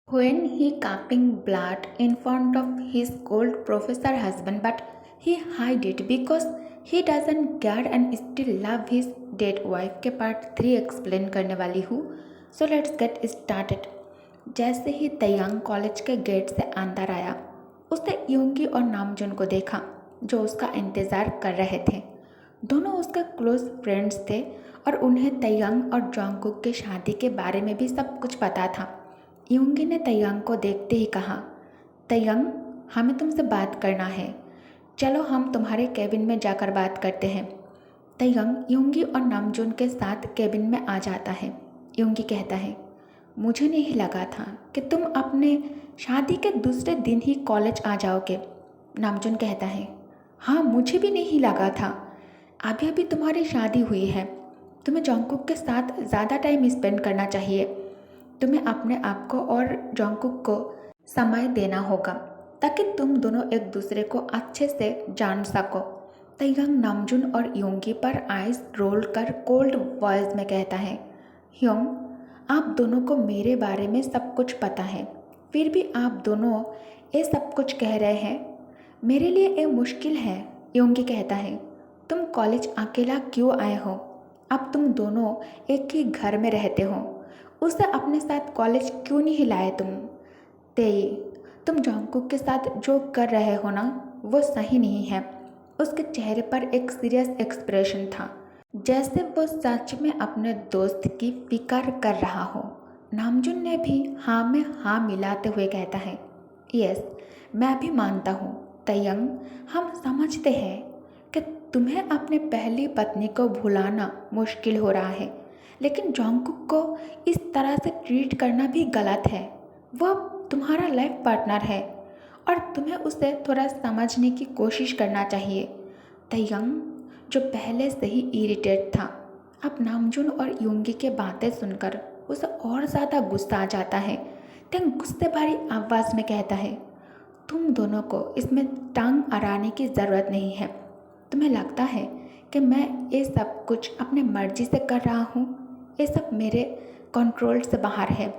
When he coughing blood in front of his old professor husband, but he hide it because he doesn't care and still love his dead wife के part 3 explain करने वाली हूँ. So let's get started. जैसे ही तयंग college के gate से अंदर आया, उसने योंगी और नामजुन को देखा जो उसका इंतज़ार कर रहे थे. दोनों उसके क्लोज फ्रेंड्स थे और उन्हें तयंग और जॉन्गकुक की शादी के बारे में भी सब कुछ पता था. योंगी ने तयंग को देखते ही कहा, तयंग, हमें तुमसे बात करना है. चलो हम तुम्हारे केबिन में जाकर बात करते हैं. तयंग योंगी और नामजुन के साथ केबिन में आ जाता है. योंगी कहता है, मुझे नहीं लगा था कि तुम अपने शादी के दूसरे दिन ही कॉलेज आ जाओगे. नामजुन कहता है, हाँ मुझे भी नहीं लगा था. अभी अभी तुम्हारी शादी हुई है. तुम्हें जॉन्गकुक के साथ ज़्यादा टाइम स्पेंड करना चाहिए. तुम्हें अपने आप को और जॉन्गकुक को समय देना होगा ताकि तुम दोनों एक दूसरे को अच्छे से जान सको. तयंग नामजुन और योंगी पर आइस रोल कर कोल्ड वॉइस में कहता है, योंग, आप दोनों को मेरे बारे में सब कुछ पता है, फिर भी आप दोनों ये सब कुछ कह रहे हैं. मेरे लिए ये मुश्किल है. योंगी कहता है, तुम कॉलेज अकेला क्यों आए हो? अब तुम दोनों एक ही घर में रहते हो. उसे अपने साथ कॉलेज क्यों नहीं लाए तुम? तेई, तुम जॉन्गकुक के साथ जो कर रहे हो ना, वो सही नहीं है. उसके चेहरे पर एक सीरियस एक्सप्रेशन था, जैसे वो सच में अपने दोस्त की फिक्र कर रहा हो. नामजुन ने भी हाँ में हाँ मिलाते हुए कहता है, यस, मैं भी मानता हूँ. तयंग, हम समझते हैं कि तुम्हें अपने पहली पत्नी को भुलाना मुश्किल हो रहा है, लेकिन जॉन्गकुक को इस तरह से ट्रीट करना भी गलत है. वह तुम्हारा लाइफ पार्टनर है और तुम्हें उसे थोड़ा समझने की कोशिश करना चाहिए. तयंग, जो पहले से ही इरिटेट था, अब नामजुन और योंगी के बातें सुनकर उसे और ज़्यादा गुस्सा आ जाता है. तयंग गुस्से भरी आवाज़ में कहता है, तुम दोनों को इसमें टांग अड़ाने की ज़रूरत नहीं है. तुम्हें लगता है कि मैं ये सब कुछ अपने मर्जी से कर रहा हूँ? ये सब मेरे कंट्रोल से बाहर है.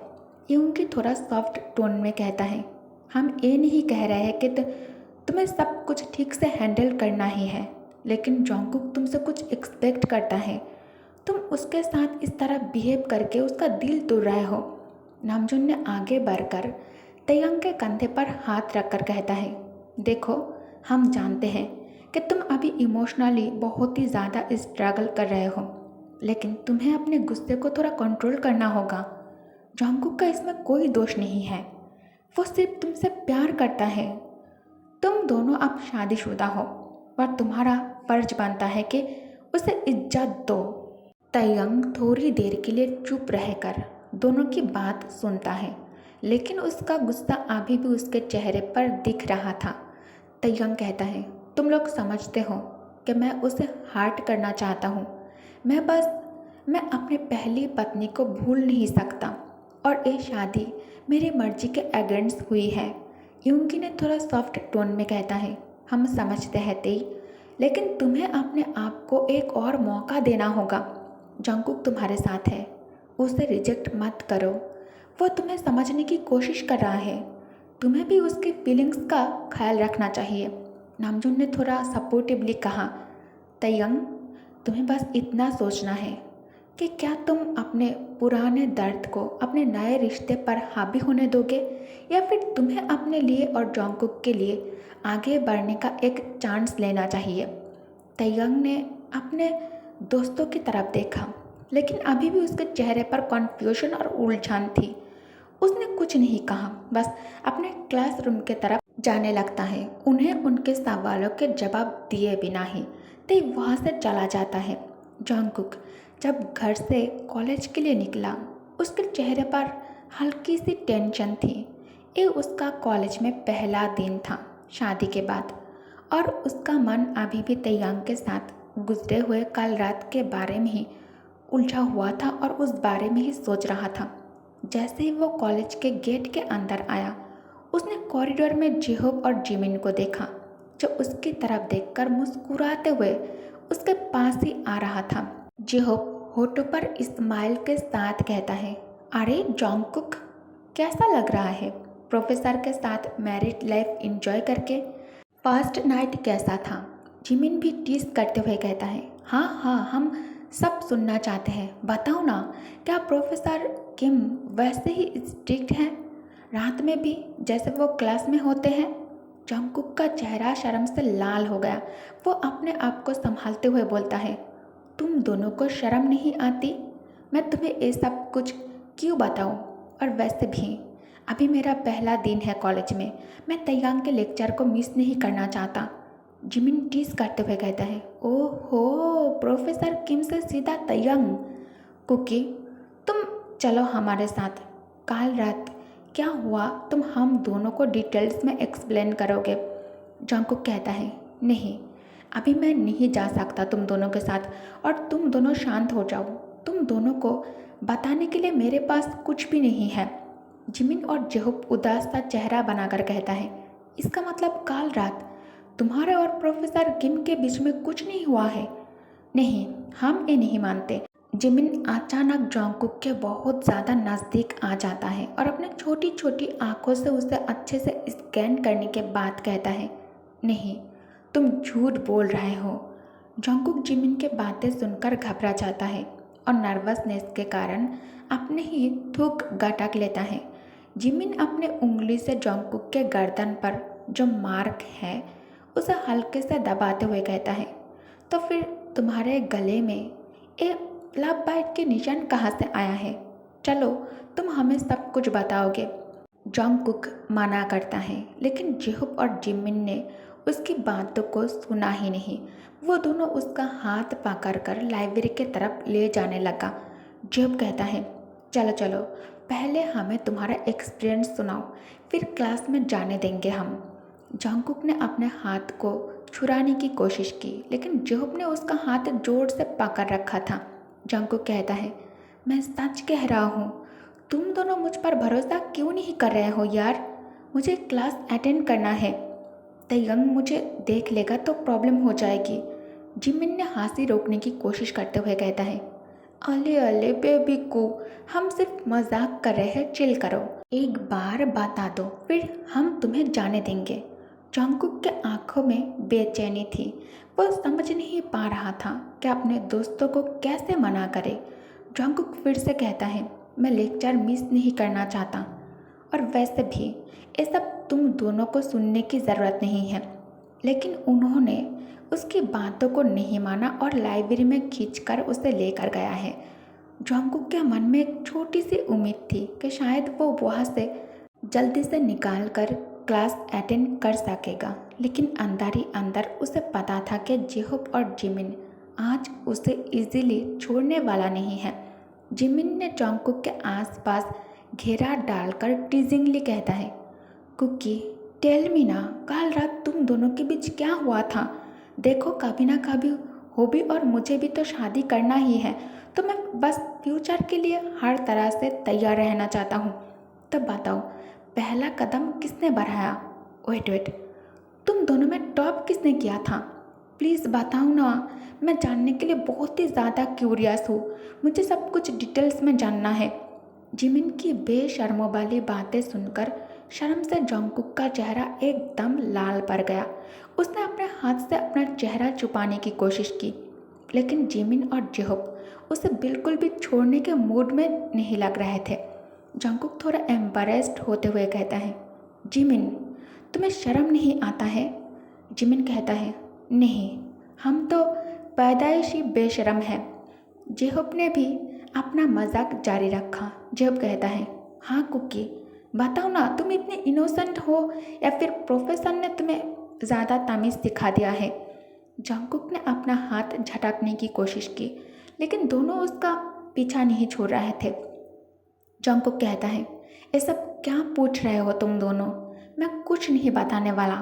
योंगी थोड़ा सॉफ्ट टोन में कहता है, हम ये नहीं कह रहे हैं कि तुम्हें सब कुछ ठीक से हैंडल करना ही है, लेकिन जॉन्गकुक तुमसे कुछ एक्सपेक्ट करता है. तुम उसके साथ इस तरह बिहेव करके उसका दिल तोड़ रहे हो. नामजुन ने आगे बढ़कर तयंग के कंधे पर हाथ रखकर कहता है, देखो, हम जानते हैं कि तुम अभी इमोशनली बहुत ही ज़्यादा स्ट्रगल कर रहे हो, लेकिन तुम्हें अपने गुस्से को थोड़ा कंट्रोल करना होगा. जॉन्गकुक का इसमें कोई दोष नहीं है. वो सिर्फ तुमसे प्यार करता है. तुम दोनों अब शादीशुदा हो और तुम्हारा फर्ज बनता है कि उसे इज्जत दो. तयंग थोड़ी देर के लिए चुप रहकर दोनों की बात सुनता है, लेकिन उसका गुस्सा अभी भी उसके चेहरे पर दिख रहा था. तयंग कहता है, तुम लोग समझते हो कि मैं उसे हर्ट करना चाहता हूँ. मैं अपने पहली पत्नी को भूल नहीं सकता और ये शादी मेरी मर्जी के अगेंस्ट हुई है. योंगी ने थोड़ा सॉफ्ट टोन में कहता है, हम समझते हैं तेई, लेकिन तुम्हें अपने आप को एक और मौका देना होगा. जॉन्गकुक तुम्हारे साथ है, उसे रिजेक्ट मत करो. वो तुम्हें समझने की कोशिश कर रहा है. तुम्हें भी उसकी फीलिंग्स का ख्याल रखना चाहिए. नामजुन ने थोड़ा सपोर्टिवली कहा, तयंग, तुम्हें बस इतना सोचना है कि क्या तुम अपने पुराने दर्द को अपने नए रिश्ते पर हावी होने दोगे या फिर तुम्हें अपने लिए और जॉन्गकुक के लिए आगे बढ़ने का एक चांस लेना चाहिए. तयंग ने अपने दोस्तों की तरफ देखा, लेकिन अभी भी उसके चेहरे पर कन्फ्यूजन और उलझन थी. उसने कुछ नहीं कहा, बस अपने क्लासरूम के तरफ जाने लगता है. उन्हें उनके सवालों के जवाब दिए बिना ही ते वहाँ से चला जाता है. जॉन्गकुक जब घर से कॉलेज के लिए निकला, उसके चेहरे पर हल्की सी टेंशन थी. ये उसका कॉलेज में पहला दिन था शादी के बाद, और उसका मन अभी भी तयंग के साथ गुजरे हुए कल रात के बारे में ही उलझा हुआ था और उस बारे में ही सोच रहा था. जैसे ही वो कॉलेज के गेट के अंदर आया, उसने कॉरिडोर में जिहोब और जिमिन को देखा, जो उसकी तरफ देखकर मुस्कुराते हुए उसके पास ही आ रहा था. जिहोब होठों पर स्माइल के साथ कहता है, अरे जॉन्गकुक, कैसा लग रहा है प्रोफेसर के साथ मैरिड लाइफ एंजॉय करके? फर्स्ट नाइट कैसा था? जिमिन भी टीज करते हुए कहता है। हाँ हाँ, हम सब सुनना चाहते हैं, बताओ ना, क्या प्रोफेसर किम वैसे ही स्ट्रिक्ट हैं रात में भी जैसे वो क्लास में होते हैं? जंगकुक का चेहरा शर्म से लाल हो गया। वो अपने आप को संभालते हुए बोलता है, तुम दोनों को शर्म नहीं आती? मैं तुम्हें ये सब कुछ क्यों बताऊं? और वैसे भी अभी मेरा पहला दिन है कॉलेज में, मैं तैयांग के लेक्चर को मिस नहीं करना चाहता। जिमिन टीज करते हुए कहता है। ओहो, प्रोफेसर किम से सीधा तैयांग। कुकी, तुम चलो हमारे साथ। कल रात क्या हुआ तुम हम दोनों को डिटेल्स में एक्सप्लेन करोगे? जंगकुक कहता है, नहीं, अभी मैं नहीं जा सकता तुम दोनों के साथ, और तुम दोनों शांत हो जाओ। तुम दोनों को बताने के लिए मेरे पास कुछ भी नहीं है। जिमिन और जेहुप उदास सा चेहरा बनाकर कहता है, इसका मतलब कल रात तुम्हारे और प्रोफेसर किम के बीच में कुछ नहीं हुआ है? नहीं, हम ये नहीं मानते। जिमिन अचानक जंगकुक के बहुत ज़्यादा नज़दीक आ जाता है और अपने छोटी छोटी आंखों से उसे अच्छे से स्कैन करने के बाद कहता है, नहीं, तुम झूठ बोल रहे हो। जंगकुक जिमिन के बातें सुनकर घबरा जाता है और नर्वसनेस के कारण अपने ही थूक गटक लेता है। जिमिन अपने उंगली से जंगकुक के गर्दन पर जो मार्क है उसे हल्के से दबाते हुए कहता है, तो फिर तुम्हारे गले में एक लव बाइट के निशान कहाँ से आया है? चलो, तुम हमें सब कुछ बताओगे। जंगकुक मना करता है, लेकिन जेहुप और जिमिन ने उसकी बातों को सुना ही नहीं। वो दोनों उसका हाथ पकड़कर लाइब्रेरी की तरफ ले जाने लगा। जेहुप कहता है, चलो चलो, पहले हमें तुम्हारा एक्सपीरियंस सुनाओ, फिर क्लास में जाने देंगे हम। जंगकुक ने अपने हाथ को छुड़ाने की कोशिश की, लेकिन जेहुप ने उसका हाथ जोर से पकड़ रखा था। जंगकुक कहता है, मैं सच कह रहा हूँ, तुम दोनों मुझ पर भरोसा क्यों नहीं कर रहे हो यार? मुझे क्लास अटेंड करना है। तयंग मुझे देख लेगा तो प्रॉब्लम हो जाएगी। जिमिन ने हंसी रोकने की कोशिश करते हुए कहता है, अले अले बेबी को, हम सिर्फ मजाक कर रहे हैं, चिल करो। एक बार बता दो, फिर हम तुम्हें जाने देंगे। जंगकुक के आंखों में बेचैनी थी। वो समझ नहीं पा रहा था कि अपने दोस्तों को कैसे मना करे। जंगकुक फिर से कहता है, मैं लेक्चर मिस नहीं करना चाहता, और वैसे भी ये सब तुम दोनों को सुनने की ज़रूरत नहीं है। लेकिन उन्होंने उसकी बातों को नहीं माना और लाइब्रेरी में खींचकर उसे लेकर गया है। जंगकुक के मन में एक छोटी सी उम्मीद थी कि शायद वो वहाँ से जल्दी से निकाल कर क्लास अटेंड कर सकेगा, लेकिन अंदर ही अंदर उसे पता था कि जेहुप और जिमिन आज उसे इजीली छोड़ने वाला नहीं है। जिमिन ने जंगकुक के आसपास घेरा डालकर टीजिंगली कहता है, कुकी, टेल मी ना, कल रात तुम दोनों के बीच क्या हुआ था? देखो, कभी ना कभी हॉबी और मुझे भी तो शादी करना ही है, तो मैं बस फ्यूचर के लिए हर तरह से तैयार रहना चाहता हूँ। तब बताओ, पहला कदम किसने बढ़ाया? वेट वेट, तुम दोनों में टॉप किसने किया था? प्लीज़ बताओ ना, मैं जानने के लिए बहुत ही ज़्यादा क्यूरियस हूँ। मुझे सब कुछ डिटेल्स में जानना है। जिमिन की बेशर्मों वाली बातें सुनकर शर्म से जंगकुक का चेहरा एकदम लाल पड़ गया। उसने अपने हाथ से अपना चेहरा छुपाने की कोशिश की, लेकिन जिमिन और जेहुप उसे बिल्कुल भी छोड़ने के मूड में नहीं लग रहे थे। जंगकुक थोड़ा एम्बरेस्ड होते हुए कहता है, जिमिन, तुम्हें शर्म नहीं आता है? जिमिन कहता है, नहीं, हम तो पैदाइशी बेशर्म हैं। जेहुप ने भी अपना मजाक जारी रखा। जेहुप कहता है, हाँ कुकी, बताओ ना, तुम इतने इनोसेंट हो या फिर प्रोफेसर ने तुम्हें ज़्यादा तमीज़ सिखा दिया है? जंगकुक ने अपना हाथ झटकने की कोशिश की, लेकिन दोनों उसका पीछा नहीं छोड़ रहे थे। जंगकुक कहता है, ये सब क्या पूछ रहे हो तुम दोनों? मैं कुछ नहीं बताने वाला,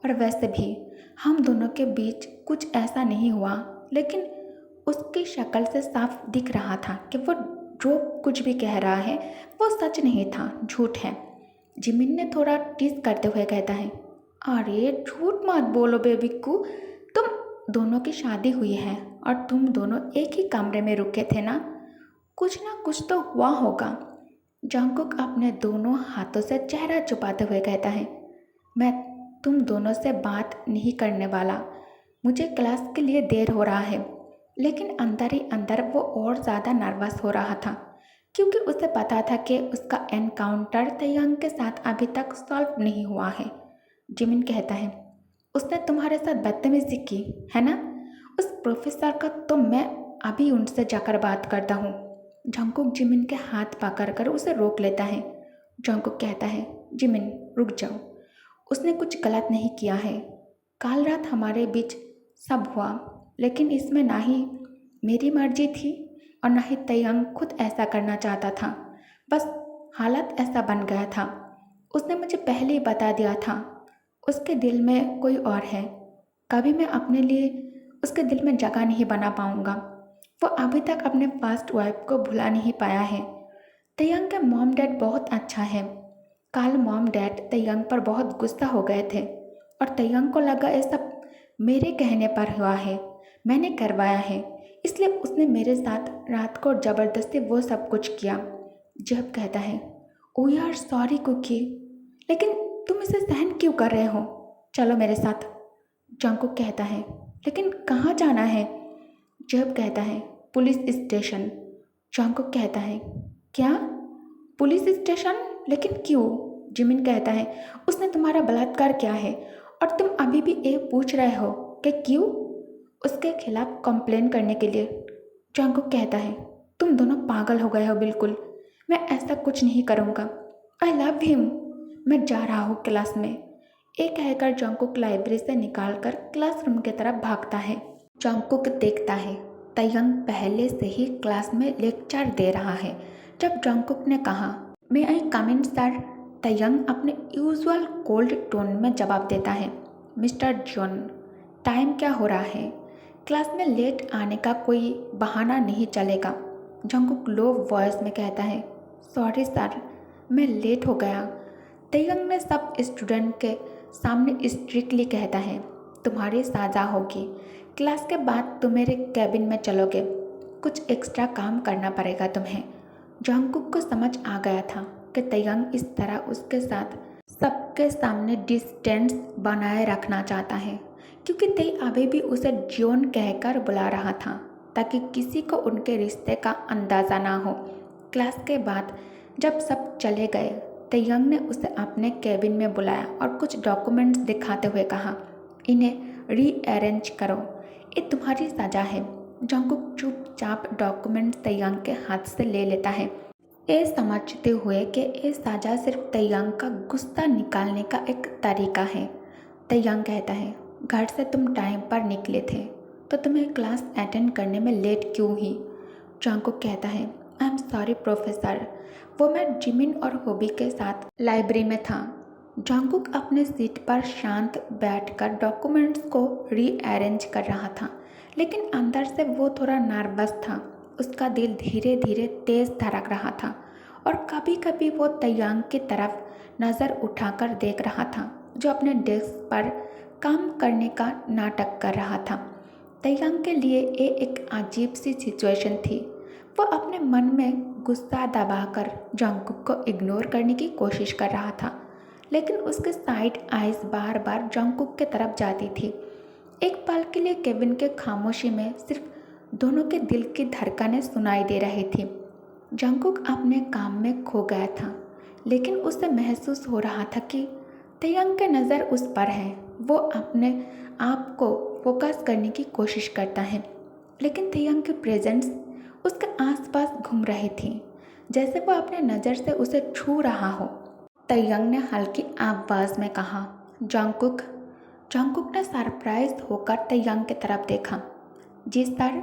और वैसे भी हम दोनों के बीच कुछ ऐसा नहीं हुआ। लेकिन उसकी शक्ल से साफ दिख रहा था कि वो जो कुछ भी कह रहा है वो सच नहीं था, झूठ है। जिमिन ने थोड़ा टीज करते हुए कहता है, अरे झूठ मत बोलो बेबी को, तुम दोनों की शादी हुई है और तुम दोनों एक ही कमरे में रुके थे ना कुछ तो हुआ होगा। जंगकुक अपने दोनों हाथों से चेहरा छुपाते हुए कहता है, मैं तुम दोनों से बात नहीं करने वाला। मुझे क्लास के लिए देर हो रहा है। लेकिन अंदर ही अंदर वो और ज़्यादा नर्वस हो रहा था, क्योंकि उसे पता था कि उसका एनकाउंटर तयंग के साथ अभी तक सॉल्व नहीं हुआ है। जिमिन कहता है, उसने तुम्हारे साथ बदतमीजी की है ना? उस प्रोफेसर का तो मैं अभी उनसे जाकर बात करता हूँ। जंगकुक जिमिन के हाथ पकड़कर उसे रोक लेता है। जंगकुक कहता है, जिमिन रुक जाओ, उसने कुछ गलत नहीं किया है। कल रात हमारे बीच सब हुआ, लेकिन इसमें ना ही मेरी मर्जी थी और ना ही तयंग खुद ऐसा करना चाहता था। बस हालत ऐसा बन गया था। उसने मुझे पहले ही बता दिया था। उसके दिल में कोई और है। कभी मैं अपने लिए उसके दिल में जगह नहीं बना पाऊंगा। वो अभी तक अपने फर्स्ट वाइफ को भुला नहीं पाया है। तयंग के मॉम डैड बहुत अच्छा है। कल मॉम डैड तयंग पर बहुत गुस्सा हो गए थे और तयंग को लगा ये सब मेरे कहने पर हुआ है, मैंने करवाया है, इसलिए उसने मेरे साथ रात को ज़बरदस्ती वो सब कुछ किया। जब कहता है, ओ यार सॉरी कुकी, लेकिन तुम इसे सहन क्यों कर रहे हो? चलो मेरे साथ। जंगकुक कहता है, लेकिन कहाँ जाना है? जब कहता है, पुलिस स्टेशन। जंगकुक कहता है, क्या पुलिस स्टेशन? लेकिन क्यों? जिमिन कहता है, उसने तुम्हारा बलात्कार किया है और तुम अभी भी ये पूछ रहे हो कि क्यों? उसके खिलाफ कंप्लेन करने के लिए। जंगकुक कहता है, तुम दोनों पागल हो गए हो बिल्कुल। मैं ऐसा कुछ नहीं करूँगा। I love him. मैं जा रहा हूँ क्लास में। एक कहकर जंगकुक लाइब्रेरी से निकालकर क्लासरूम की तरफ भागता है। जंगकुक देखता है तयंग पहले से ही क्लास में लेक्चर दे रहा है। जब जंगकुक ने कहा, मे आई कम इन सर, तयंग अपने यूजुअल कोल्ड टोन में जवाब देता है, मिस्टर जॉन, टाइम क्या हो रहा है? क्लास में लेट आने का कोई बहाना नहीं चलेगा। जंगकुक लो वॉइस में कहता है, सॉरी सर, मैं लेट हो गया। तयंग ने सब स्टूडेंट के सामने स्ट्रिक्टली कहता है, तुम्हारी सजा होगी। क्लास के बाद तुम मेरे कैबिन में चलोगे। कुछ एक्स्ट्रा काम करना पड़ेगा तुम्हें। जंगकुक को समझ आ गया था कि तयंग इस तरह उसके साथ सबके सामने डिस्टेंस बनाए रखना चाहता है, क्योंकि तय अभी भी उसे जॉन कहकर बुला रहा था ताकि किसी को उनके रिश्ते का अंदाज़ा ना हो। क्लास के बाद जब सब चले गए, तयंग ने उसे अपने कैबिन में बुलाया और कुछ डॉक्यूमेंट्स दिखाते हुए कहा, इन्हें रीअरेंज करो, ये तुम्हारी सजा है। जंगकुक चुपचाप डॉक्यूमेंट्स तयंग के हाथ से ले लेता है, ये समझते हुए कि ये सजा सिर्फ तयंग का गुस्सा निकालने का एक तरीका है। तयंग कहता है, घर से तुम टाइम पर निकले थे तो तुम्हें क्लास अटेंड करने में लेट क्यों हुई? जंगकुक कहता है, आई एम सॉरी प्रोफेसर, वो मैं जिमिन और होबी के साथ लाइब्रेरी में था। जंगकुक अपने सीट पर शांत बैठकर डॉक्यूमेंट्स को रीअरेंज कर रहा था, लेकिन अंदर से वो थोड़ा नर्वस था। उसका दिल धीरे धीरे तेज धड़क रहा था और कभी कभी वो तयंग की तरफ नज़र उठाकर देख रहा था, जो अपने डेस्क पर काम करने का नाटक कर रहा था। तयंग के लिए ये एक अजीब सी सिचुएशन थी। वो अपने मन में गुस्सा दबाकर जंगकुक को इग्नोर करने की कोशिश कर रहा था, लेकिन उसके साइड आइज बार बार जंगकुक की तरफ जाती थी। एक पल के लिए केविन के खामोशी में सिर्फ दोनों के दिल की धड़कनें सुनाई दे रही थी। जंगकुक अपने काम में खो गया था, लेकिन उसे महसूस हो रहा था कि तयंग की नज़र उस पर है। वो अपने आप को फोकस करने की कोशिश करता है, लेकिन तयंग की प्रेजेंस उसके आसपास घूम रही थी, जैसे वो अपने नज़र से उसे छू रहा हो। तयंग ने हल्की आवाज़ में कहा, जंगकुक। जंगकुक ने सरप्राइज होकर तयंग की तरफ देखा। जी सर।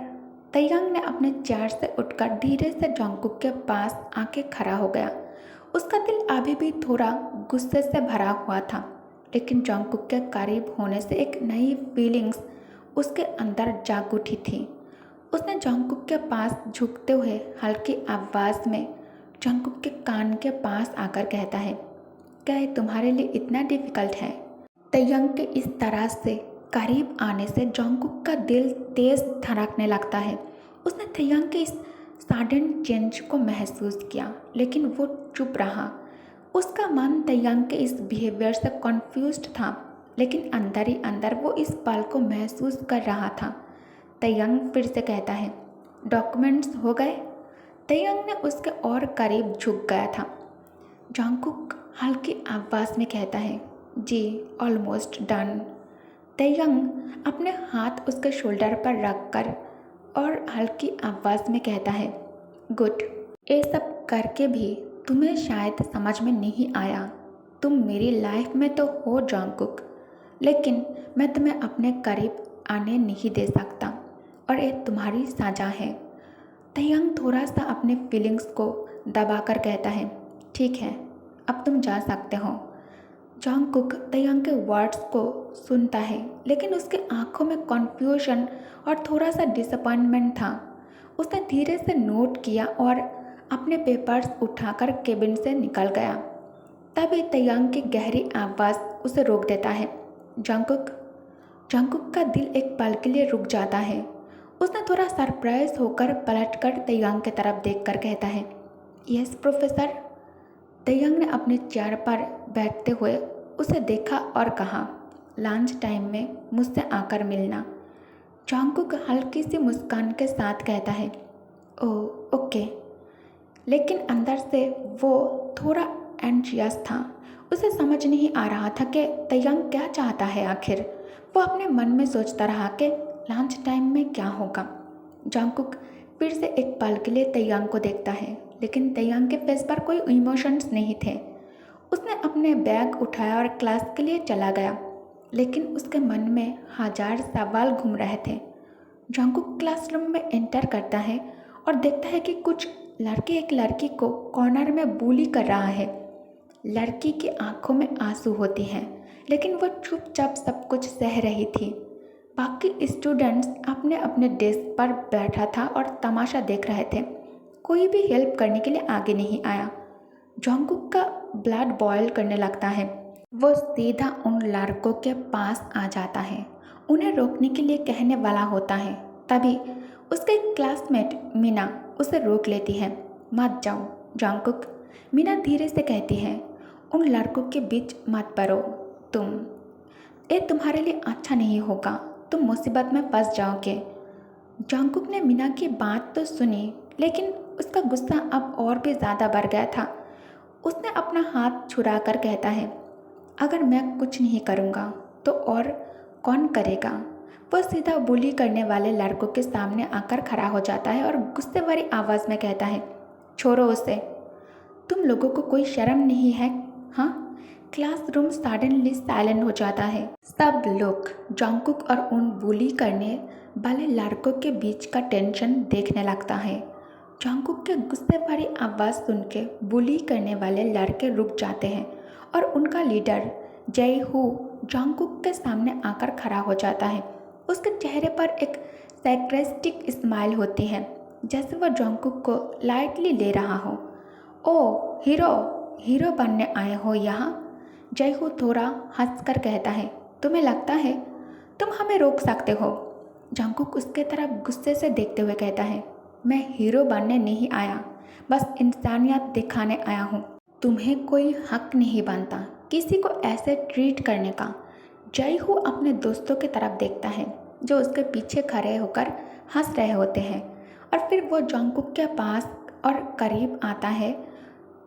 तयंग ने अपने चेयर से उठकर धीरे से जंगकुक के पास आके खड़ा हो गया। उसका दिल अभी भी थोड़ा गुस्से से भरा हुआ था, लेकिन जंगकुक के करीब होने से एक नई फीलिंग्स उसके अंदर जाग उठी थी। उसने जंगकुक के पास झुकते हुए हल्की आवाज़ में जंगकुक के कान के पास आकर कहता है, क्या ये तुम्हारे लिए इतना डिफ़िकल्ट है? तयंग के इस तरह से करीब आने से जंगकुक का दिल तेज धड़कने लगता है। उसने तयंग के इस सडन चेंज को महसूस किया, लेकिन वो चुप रहा। उसका मन तैयांग के इस बिहेवियर से कॉन्फ्यूज्ड था, लेकिन अंदर ही अंदर वो इस पल को महसूस कर रहा था। तैयांग फिर से कहता है, डॉक्यूमेंट्स हो गए? तैयांग ने उसके और करीब झुक गया था। जंगकुक हल्की आवाज़ में कहता है, जी ऑलमोस्ट डन। तैयांग अपने हाथ उसके शोल्डर पर रखकर और हल्की आवाज़ में कहता है, गुड। ये सब करके भी तुम्हें शायद समझ में नहीं आया। तुम मेरी लाइफ में तो हो जंगकुक, लेकिन मैं तुम्हें अपने करीब आने नहीं दे सकता और ये तुम्हारी सजा है। तैयांग थोड़ा सा अपने फीलिंग्स को दबाकर कहता है, ठीक है, अब तुम जा सकते हो। जंगकुक तैयांग के वर्ड्स को सुनता है, लेकिन उसके आंखों में कन्फ्यूजन और थोड़ा सा डिसअपॉइंटमेंट था। उसने धीरे से नोट किया और अपने पेपर्स उठाकर केबिन से निकल गया। तभी तैयांग की गहरी आवाज़ उसे रोक देता है, जंगकुक। जंगकुक का दिल एक पल के लिए रुक जाता है। उसने थोड़ा सरप्राइज होकर पलटकर तैयांग की तरफ देखकर कहता है, यस प्रोफेसर। तैयांग ने अपने चेयर पर बैठते हुए उसे देखा और कहा, लंच टाइम में मुझसे आकर मिलना। जंगकुक हल्की सी मुस्कान के साथ कहता है, ओह ओके, लेकिन अंदर से वो थोड़ा एंशियस था। उसे समझ नहीं आ रहा था कि तैयांग क्या चाहता है आखिर। वो अपने मन में सोचता रहा कि लंच टाइम में क्या होगा। जंगकुक फिर से एक पल के लिए तैयांग को देखता है, लेकिन तैयांग के फेस पर कोई इमोशंस नहीं थे। उसने अपने बैग उठाया और क्लास के लिए चला गया, लेकिन उसके मन में हजार सवाल घूम रहे थे। जंगकुक क्लासरूम में एंटर करता है और देखता है कि कुछ लड़के एक लड़की को कॉर्नर में bully कर रहा है। लड़की की आंखों में आंसू होते हैं, लेकिन वह चुपचाप सब कुछ सह रही थी। बाकी स्टूडेंट्स अपने अपने डेस्क पर बैठा था और तमाशा देख रहे थे। कोई भी हेल्प करने के लिए आगे नहीं आया। जंगकुक का ब्लड बॉयल करने लगता है। वो सीधा उन लड़कों के पास आ जाता है, उन्हें रोकने के लिए कहने वाला होता है। तभी उसके क्लासमेट मीना उसे रोक लेती है। मत जाओ जंगकुक, मीना धीरे से कहती है, उन लड़कों के बीच मत पड़ो। ये तुम्हारे लिए अच्छा नहीं होगा, तुम मुसीबत में फंस जाओगे। जंगकुक ने मीना की बात तो सुनी, लेकिन उसका गुस्सा अब और भी ज़्यादा बढ़ गया था। उसने अपना हाथ छुड़ाकर कहता है, अगर मैं कुछ नहीं करूँगा तो और कौन करेगा। वह सीधा बुली करने वाले लड़कों के सामने आकर खड़ा हो जाता है और गुस्से भरी आवाज़ में कहता है, छोड़ो उसे, तुम लोगों को कोई शर्म नहीं है? हाँ। क्लासरूम सडनली साइलेंट हो जाता है। सब लोग जंगकुक और उन बुली करने वाले लड़कों के बीच का टेंशन देखने लगता है। जंगकुक के गुस्से भरी आवाज़ सुन के बुली करने वाले लड़के रुक जाते हैं और उनका लीडर जय हू जंगकुक के सामने आकर खड़ा हो जाता है। उसके चेहरे पर एक सैर्कास्टिक स्माइल होती है, जैसे वह जंगकुक को लाइटली ले रहा हो। ओ हीरो बनने आए हो यहाँ? जय हू थोड़ा हंसकर कहता है, तुम्हें लगता है तुम हमें रोक सकते हो? जंगकुक उसके तरफ गुस्से से देखते हुए कहता है, मैं हीरो बनने नहीं आया, बस इंसानियत दिखाने आया हूँ। तुम्हें कोई हक नहीं बनता किसी को ऐसे ट्रीट करने का। जय हू अपने दोस्तों की तरफ देखता है, जो उसके पीछे खड़े होकर हंस रहे होते हैं, और फिर वो जंगकुक के पास और करीब आता है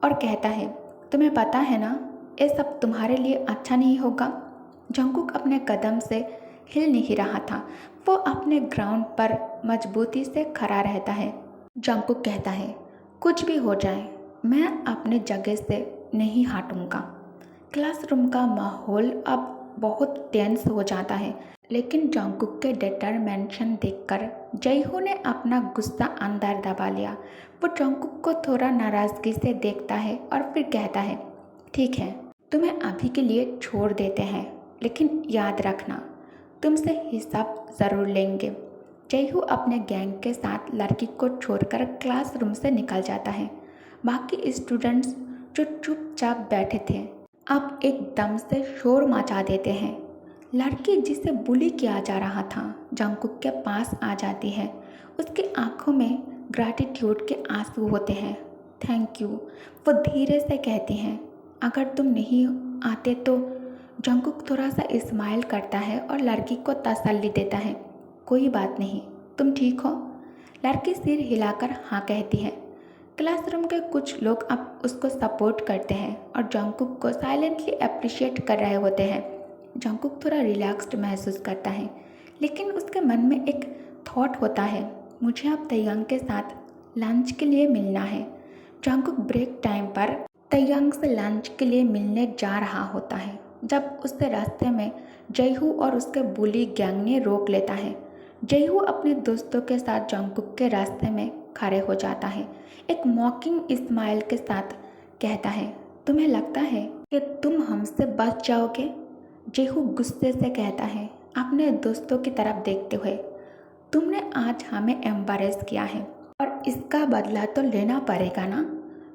और कहता है, तुम्हें पता है ना, ये सब तुम्हारे लिए अच्छा नहीं होगा। जंगकुक अपने कदम से हिल नहीं रहा था, वो अपने ग्राउंड पर मजबूती से खड़ा रहता है। जंगकुक कहता है, कुछ भी हो जाए मैं अपने जगह से नहीं हटूंगा। क्लासरूम का माहौल अब बहुत टेंस हो जाता है, लेकिन जंगकुक के डिटरमिनेशन देखकर जयहू ने अपना गुस्सा अंदर दबा लिया। वो जंगकुक को थोड़ा नाराज़गी से देखता है और फिर कहता है, ठीक है, तुम्हें अभी के लिए छोड़ देते हैं, लेकिन याद रखना तुमसे हिसाब ज़रूर लेंगे। जयहू अपने गैंग के साथ लड़की को छोड़कर क्लासरूम से निकल जाता है। बाकी स्टूडेंट्स जो चुपचाप बैठे थे अब एकदम से शोर मचा देते हैं। लड़की जिसे बुली किया जा रहा था जंगकुक के पास आ जाती है। उसकी आंखों में ग्रैटिट्यूड के आंसू होते हैं। थैंक यू, वो धीरे से कहती हैं। अगर तुम नहीं आते तो। जंगकुक थोड़ा सा स्माइल करता है और लड़की को तसल्ली देता है। कोई बात नहीं, तुम ठीक हो? लड़की सिर हिलाकर हाँ कहती है। क्लासरूम के कुछ लोग अब उसको सपोर्ट करते हैं और जंगकुक को साइलेंटली अप्रिशिएट कर रहे होते हैं। जंगकुक थोड़ा रिलैक्स्ड महसूस करता है, लेकिन उसके मन में एक थॉट होता है, मुझे अब तैयंग के साथ लंच के लिए मिलना है। जंगकुक ब्रेक टाइम पर तैयंग से लंच के लिए मिलने जा रहा होता है जब उसके रास्ते में जयहू और उसके बुली गैंग ने रोक लेता है। जयहू अपने दोस्तों के साथ जंगकुक के रास्ते में खड़े हो जाता है। एक मॉकिंग स्माइल के साथ कहता है, तुम्हें लगता है कि तुम हमसे बच जाओगे? जेहू गुस्से से कहता है, अपने दोस्तों की तरफ देखते हुए, तुमने आज हमें एम्बैरेस किया है और इसका बदला तो लेना पड़ेगा ना।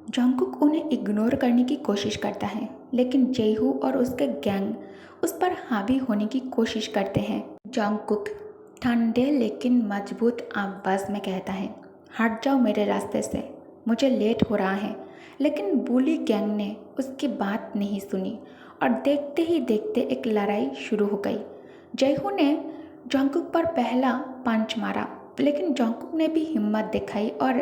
जंगकुक उन्हें इग्नोर करने की कोशिश करता है, लेकिन जेहू और उसके गैंग उस पर हावी होने की कोशिश करते हैं। जंगकुक ठंडे लेकिन मजबूत आवाज में कहता है, हट जाओ मेरे रास्ते से, मुझे लेट हो रहा है। लेकिन बुली गैंग ने उसकी बात नहीं सुनी और देखते ही देखते एक लड़ाई शुरू हो गई। जयहू ने जंगकुक पर पहला पंच मारा, लेकिन जंगकुक ने भी हिम्मत दिखाई और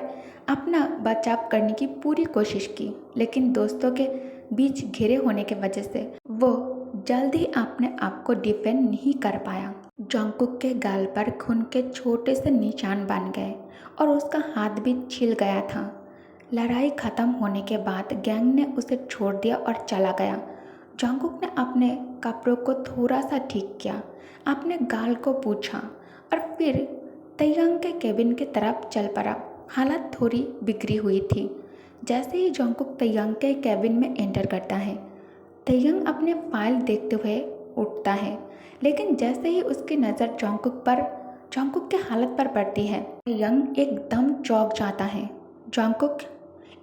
अपना बचाव करने की पूरी कोशिश की, लेकिन दोस्तों के बीच घिरे होने की वजह से वो जल्द ही अपने आप को डिफेंड नहीं कर पाया। जंगकुक के गाल पर खून के छोटे से निशान बन गए और उसका हाथ भी छिल गया था। लड़ाई खत्म होने के बाद गैंग ने उसे छोड़ दिया और चला गया। जंगकुक ने अपने कपड़ों को थोड़ा सा ठीक किया, अपने गाल को पूछा और फिर तैयंग के केबिन की तरफ चल पड़ा। हालत थोड़ी बिगड़ी हुई थी। जैसे ही जंगकुक तैयंग के केबिन में एंटर करता है, तैयंग अपने फाइल देखते हुए उठता है, लेकिन जैसे ही उसकी नज़र जंगकुक के हालत पर पड़ती है, तैयंग एकदम चौंक जाता है। जंगकुक,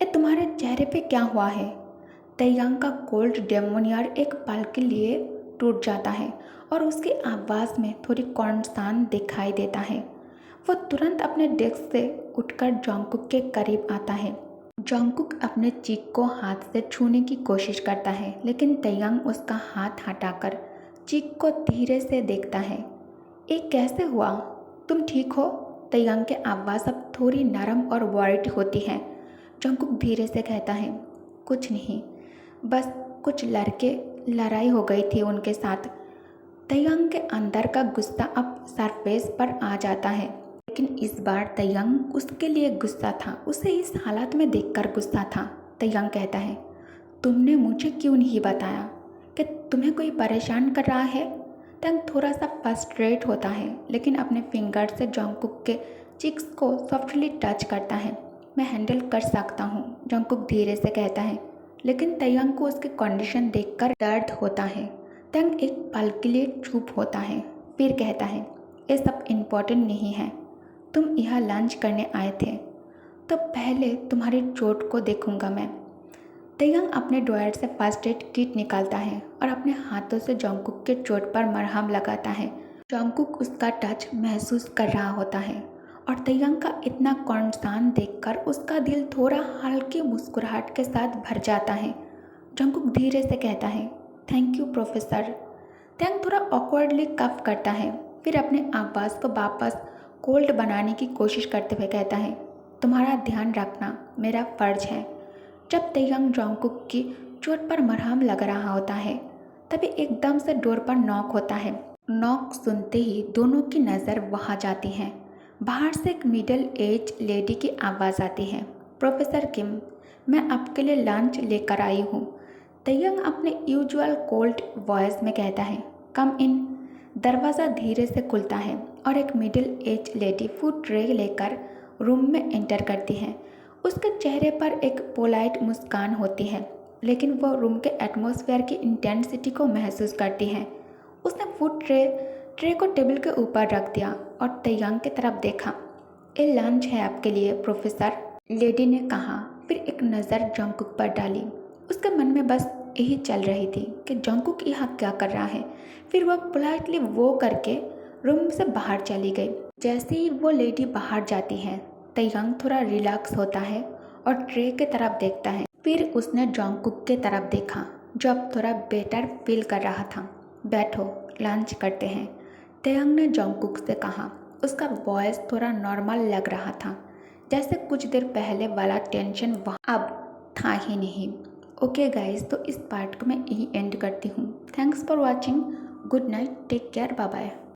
ये तुम्हारे चेहरे पे क्या हुआ है? तैयंग का कोल्ड डेमोनियर एक पल के लिए टूट जाता है और उसकी आवाज़ में थोड़ी कॉन्सर्न दिखाई देता है। वो तुरंत अपने डेस्क से उठकर जंगकुक के करीब आता है। जंगकुक अपने चीक को हाथ से छूने की कोशिश करता है, लेकिन तैयंग उसका हाथ हटाकर चीक को धीरे से देखता है। ये कैसे हुआ? तुम ठीक हो? तैयंग की आवाज़ अब थोड़ी नरम और वॉरिड होती है। जंगकुक धीरे से कहता है, कुछ नहीं, बस कुछ लड़के लड़ाई हो गई थी उनके साथ। तैयंग के अंदर का गुस्सा अब सरफेस पर आ जाता है, लेकिन इस बार तैयंग उसके लिए गुस्सा था, उसे इस हालत में देखकर गुस्सा था। तैयंग कहता है, तुमने मुझे क्यों नहीं बताया कि तुम्हें कोई परेशान कर रहा है? तैयंग थोड़ा सा फ्रस्ट्रेट होता है, लेकिन अपने फिंगर से जंगकुक के चिक्स को सॉफ्टली टच करता है। मैं हैंडल कर सकता हूँ, जंगकुक धीरे से कहता है, लेकिन तैयंग को उसकी कंडीशन देखकर दर्द होता है। तैयंग एक पल के लिए चुप होता है, फिर कहता है, ये सब इम्पोर्टेंट नहीं है। तुम यहाँ लंच करने आए थे, तो पहले तुम्हारी चोट को देखूंगा मैं। तैयंग अपने ड्रॉयर से फर्स्ट एड किट निकालता है और अपने हाथों से जंगकुक के चोट पर मरहम लगाता है। जंगकुक उसका टच महसूस कर रहा होता है और तैयंग का इतना कंसर्न देखकर उसका दिल थोड़ा हल्की मुस्कुराहट के साथ भर जाता है। जंगकुक धीरे से कहता है, थैंक यू प्रोफेसर। तैयंग थोड़ा ऑकवर्डली कफ करता है, फिर अपने आवाज़ को वापस कोल्ड बनाने की कोशिश करते हुए कहता है, तुम्हारा ध्यान रखना मेरा फ़र्ज है। जब तैयंग जंगकुक की चोट पर मरहम लग रहा होता है, तभी एकदम से डोर पर नॉक होता है। नॉक सुनते ही दोनों की नज़र वहाँ जाती है। बाहर से एक मिडिल एज लेडी की आवाज़ आती है, प्रोफेसर किम, मैं आपके लिए लंच लेकर आई हूँ। तैयंग अपने यूजुअल कोल्ड वॉइस में कहता है, कम इन। दरवाज़ा धीरे से खुलता है और एक middle age lady food tray लेकर रूम में एंटर करती है। उसके चेहरे पर एक पोलाइट मुस्कान होती है, लेकिन वो रूम के एटमॉस्फेयर की इंटेंसिटी को महसूस करती है। उसने फूड ट्रे को टेबल के ऊपर रख दिया और तैयंग की तरफ देखा। ये लंच है आपके लिए प्रोफेसर, लेडी ने कहा, फिर एक नज़र जंगकुक पर डाली। उसके मन में बस यही चल रही थी कि जंगकुक यहाँ क्या कर रहा है। फिर वह पोलाइटली वो करके रूम से बाहर चली गई। जैसे ही वो लेडी बाहर जाती है, तयंग थोड़ा रिलैक्स होता है और ट्रे की तरफ देखता है। फिर उसने जोंगकुक की तरफ देखा जो अब थोड़ा बेटर फील कर रहा था। बैठो, लंच करते हैं, तयंग ने जोंगकुक से कहा। उसका वॉइस थोड़ा नॉर्मल लग रहा था, जैसे कुछ देर पहले वाला टेंशन वहाँ अब था ही नहीं। ओके गाइज, तो इस पार्ट को मैं यही एंड करती हूँ। Thanks for watching. Good night, take care, bye bye.